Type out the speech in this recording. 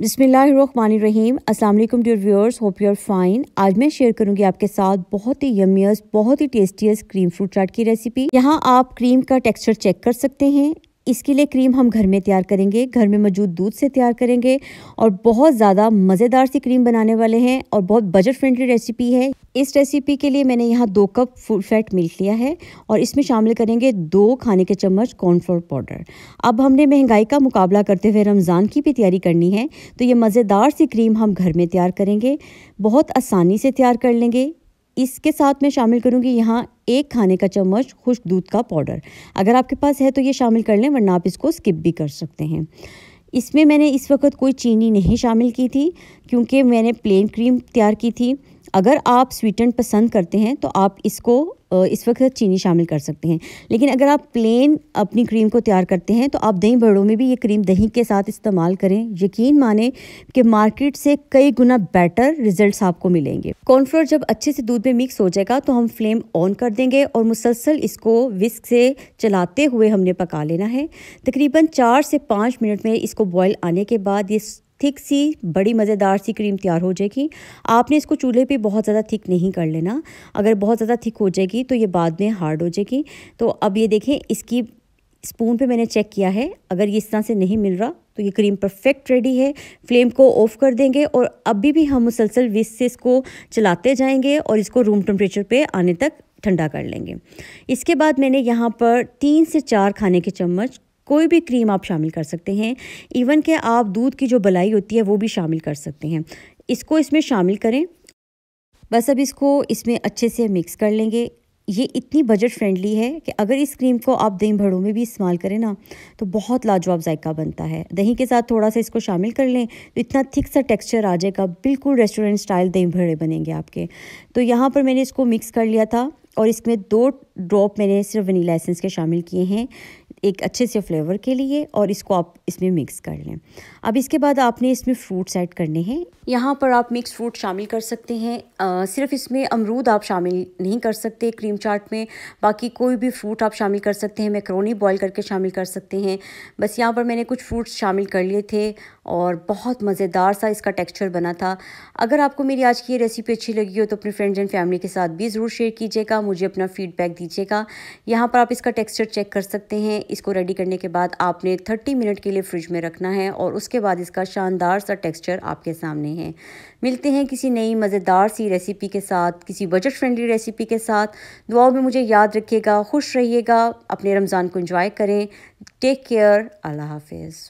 बिस्मिल्लाहिर्रहमानिर्रहीम। अस्सलाम वालेकुम dear viewers, hope you are fine. आज मैं शेयर करूंगी आपके साथ बहुत ही यम्मियस, बहुत ही टेस्टीएस्ट क्रीम फ्रूट चाट की रेसिपी। यहाँ आप क्रीम का टेक्सचर चेक कर सकते हैं। इसके लिए क्रीम हम घर में तैयार करेंगे, घर में मौजूद दूध से तैयार करेंगे और बहुत ज़्यादा मज़ेदार सी क्रीम बनाने वाले हैं और बहुत बजट फ्रेंडली रेसिपी है। इस रेसिपी के लिए मैंने यहाँ 2 कप फुल फैट मिल्क लिया है और इसमें शामिल करेंगे 2 खाने के चम्मच कॉर्नफ्लोर पाउडर। अब हमने महंगाई का मुकाबला करते हुए रमज़ान की भी तैयारी करनी है, तो ये मज़ेदार सी क्रीम हम घर में तैयार करेंगे, बहुत आसानी से तैयार कर लेंगे। इसके साथ मैं शामिल करूंगी यहाँ 1 खाने का चम्मच खुश्क दूध का पाउडर। अगर आपके पास है तो ये शामिल कर लें, वरना आप इसको स्किप भी कर सकते हैं। इसमें मैंने इस वक्त कोई चीनी नहीं शामिल की थी, क्योंकि मैंने प्लेन क्रीम तैयार की थी। अगर आप स्वीटेंड पसंद करते हैं तो आप इसको इस वक्त चीनी शामिल कर सकते हैं, लेकिन अगर आप प्लेन अपनी क्रीम को तैयार करते हैं तो आप दही बड़ों में भी ये क्रीम दही के साथ इस्तेमाल करें। यकीन माने कि मार्केट से कई गुना बेटर रिजल्ट्स आपको मिलेंगे। कॉर्नफ्लोर जब अच्छे से दूध में मिक्स हो जाएगा तो हम फ्लेम ऑन कर देंगे और मुसलसल इसको विस्क से चलाते हुए हमने पका लेना है। तकरीबन 4 से 5 मिनट में इसको बॉयल आने के बाद ये थिक सी बड़ी मज़ेदार सी क्रीम तैयार हो जाएगी। आपने इसको चूल्हे पे बहुत ज़्यादा थिक नहीं कर लेना, अगर बहुत ज़्यादा थिक हो जाएगी तो ये बाद में हार्ड हो जाएगी। तो अब ये देखें, इसकी स्पून पे मैंने चेक किया है, अगर ये इस तरह से नहीं मिल रहा तो ये क्रीम परफेक्ट रेडी है। फ्लेम को ऑफ कर देंगे और अभी भी हम मुसलसल विस्क से इसको चलाते जाएंगे और इसको रूम टेम्परेचर पे आने तक ठंडा कर लेंगे। इसके बाद मैंने यहाँ पर 3 से 4 खाने के चम्मच कोई भी क्रीम आप शामिल कर सकते हैं, इवन कि आप दूध की जो बलाई होती है वो भी शामिल कर सकते हैं। इसको इसमें शामिल करें। बस अब इसको इसमें अच्छे से मिक्स कर लेंगे। ये इतनी बजट फ्रेंडली है कि अगर इस क्रीम को आप दही बड़ों में भी इस्तेमाल करें ना तो बहुत लाजवाब जायका बनता है। दही के साथ थोड़ा सा इसको शामिल कर लें तो इतना थिक सा टेक्सचर आ जाएगा, बिल्कुल रेस्टोरेंट स्टाइल दही बड़े बनेंगे आपके। तो यहाँ पर मैंने इसको मिक्स कर लिया था और इसमें 2 ड्रॉप मैंने सिर्फ वनीला एसेंस के शामिल किए हैं एक अच्छे से फ्लेवर के लिए, और इसको आप इसमें मिक्स कर लें। अब इसके बाद आपने इसमें फ्रूट्स ऐड करने हैं। यहाँ पर आप मिक्स फ्रूट शामिल कर सकते हैं। सिर्फ इसमें अमरूद आप शामिल नहीं कर सकते क्रीम चाट में, बाकी कोई भी फ्रूट आप शामिल कर सकते हैं। मैक्रोनी बॉईल करके शामिल कर सकते हैं। बस यहाँ पर मैंने कुछ फ्रूट्स शामिल कर लिए थे और बहुत मज़ेदार सा इसका टेक्स्चर बना था। अगर आपको मेरी आज की ये रेसिपी अच्छी लगी हो तो अपने फ्रेंड्स एंड फैमिली के साथ भी ज़रूर शेयर कीजिएगा, मुझे अपना फीडबैक दीजिएगा। यहाँ पर आप इसका टेक्स्चर चेक कर सकते हैं। इसको रेडी करने के बाद आपने 30 मिनट के लिए फ्रिज में रखना है और उसके बाद इसका शानदार सा टेक्स्चर आपके सामने है। मिलते हैं किसी नई मज़ेदार सी रेसिपी के साथ, किसी बजट फ्रेंडली रेसिपी के साथ। दुआओं में मुझे याद रखिएगा, खुश रहिएगा, अपने रमज़ान को एंजॉय करें। टेक केयर, अल्लाह हाफिज़।